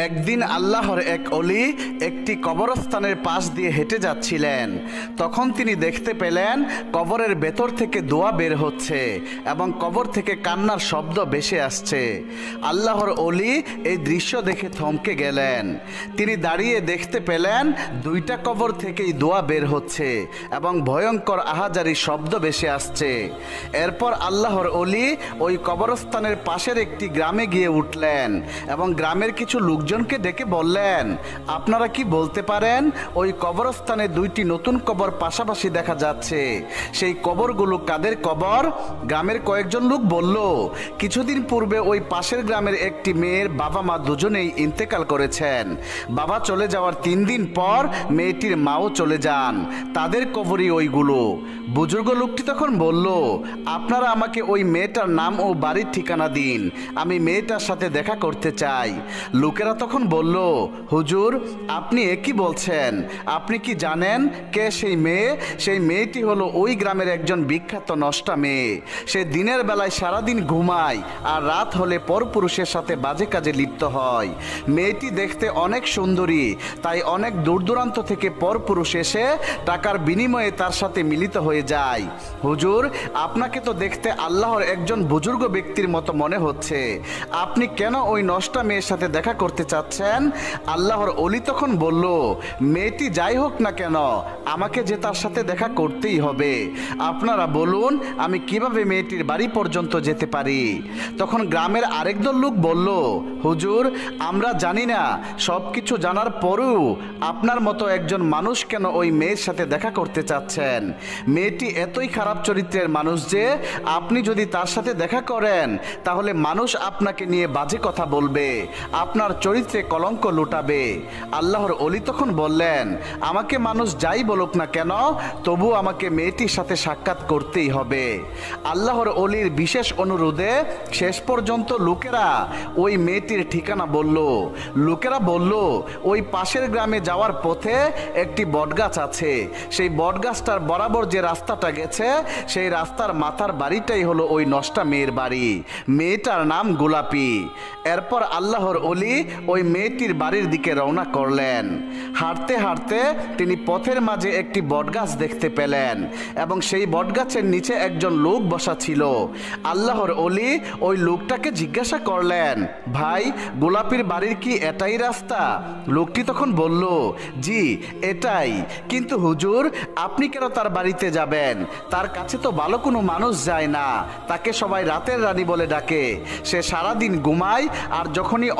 একদিন আল্লাহর এক অলি একটি কবরস্থানের পাশ দিয়ে হেঁটে যাচ্ছিলেন। তখন তিনি দেখতে পেলেন কবরের ভেতর থেকে দোয়া বের হচ্ছে এবং কবর থেকে কান্নার শব্দ ভেসে আসছে। আল্লাহর অলি এই দৃশ্য দেখে থমকে গেলেন। তিনি দাঁড়িয়ে দেখতে পেলেন দুইটা কবর থেকেই দোয়া বের হচ্ছে এবং ভয়ঙ্কর আহাজারি শব্দ ভেসে আসছে। এরপর আল্লাহর অলি ওই কবরস্থানের পাশের একটি গ্রামে গিয়ে উঠলেন এবং গ্রামের কিছু লোকজনকে ডেকে বললেন, আপনারা কি বলতে পারেন ওই কবরস্থানে দুইটি নতুন কবর পাশাপাশি দেখা যাচ্ছে, সেই কবরগুলো কাদের কবর? গ্রামের কয়েকজন লোক বলল, কিছুদিন পূর্বে ওই পাশের গ্রামের একটি মেয়ের বাবা মা দুজনেই ইন্তেকাল করেছেন। বাবা চলে যাওয়ার 3 দিন পর মেয়েটির মাও চলে যান, তাদের কবরই ওইগুলো। বুজুর্গ লোকটি তখন বলল, আপনারা আমাকে ওই মেয়েটার নাম ও বাড়ির ঠিকানা দিন, আমি মেয়েটার সাথে দেখা করতে চাই। লোকেরা তখন বলল, হুজুর আপনি কি বলছেন? আপনি কি জানেন কে সেই মেয়ে? সেই মেয়েটি হলো ওই গ্রামের একজন বিখ্যাত নষ্টা মেয়ে। সে দিনের বেলায় সারাদিন ঘুমায় আর রাত হলে পরপুরুষের সাথে বাজে কাজে লিপ্ত হয়। মেয়েটি দেখতে অনেক সুন্দরী, তাই অনেক দূর দূরান্ত থেকে পরপুরুষ এসে টাকার বিনিময়ে তার সাথে মিলিত হয়ে যায়। হুজুর আপনাকে তো দেখতে আল্লাহর একজন বুজুর্গ ব্যক্তির মতো মনে হচ্ছে, আপনি কেন ওই নষ্টা মেয়ের সাথে দেখা করতে চাচ্ছেন? আল্লাহর অলি তখন বলল, মেয়েটি যাই হোক না কেন আমাকে যে তার সাথে দেখা করতেই হবে। আপনারা বলুন আমি কিভাবে মেয়েটির বাড়ি পর্যন্ত যেতে পারি? তখন গ্রামের আরেক দল লোক বলল, হুজুর আমরা জানি না, সব কিছু জানার পরেও আপনার মতো একজন মানুষ কেন ওই মেয়ের সাথে দেখা করতে চাচ্ছেন? মেয়েটি এতই খারাপ চরিত্রের মানুষ যে আপনি যদি তার সাথে দেখা করেন তাহলে মানুষ আপনাকে নিয়ে বাজে কথা বলবে, আপনার চরিত্রে কলঙ্ক লুটাবে। আল্লাহর অলি তখন বললেন, আমাকে মানুষ যাই বলুক না কেন তবু আমাকে মেয়েটির সাথে সাক্ষাৎ করতেই হবে। আল্লাহর অলির বিশেষ অনুরোধে শেষ পর্যন্ত লোকেরা ওই মেয়েটির ঠিকানা বলল। লোকেরা বলল, ওই পাশের গ্রামে যাওয়ার পথে একটি বটগাছ আছে, সেই বটগাছটার বরাবর যে রাস্তাটা গেছে সেই রাস্তার মাথার বাড়িটাই হলো ওই নষ্টা মেয়ের বাড়ি। মেয়েটার নাম গোলাপি। এরপর আল্লাহর অলি ওই মেয়েটির বাড়ির দিকে রওনা করলেন। হাঁটতে হাঁটতে তিনি পথের মাঝে একটি বটগাছ দেখতে পেলেন এবং সেই বটগাছের নিচে একজন লোক বসা ছিল। আল্লাহর অলি ওই লোকটাকে জিজ্ঞাসা করলেন, ভাই গোলাপির বাড়ির কি এটাই রাস্তা? লোকটি তখন বলল, জি এটাই, কিন্তু হুজুর আপনি কেন তার বাড়িতে যাবেন? তার কাছে তো ভালো কোনো মানুষ যায় না, তাকে সবাই রাতের রানী বলে ডাকে। সে সারাদিন ঘুমায় আর যখনই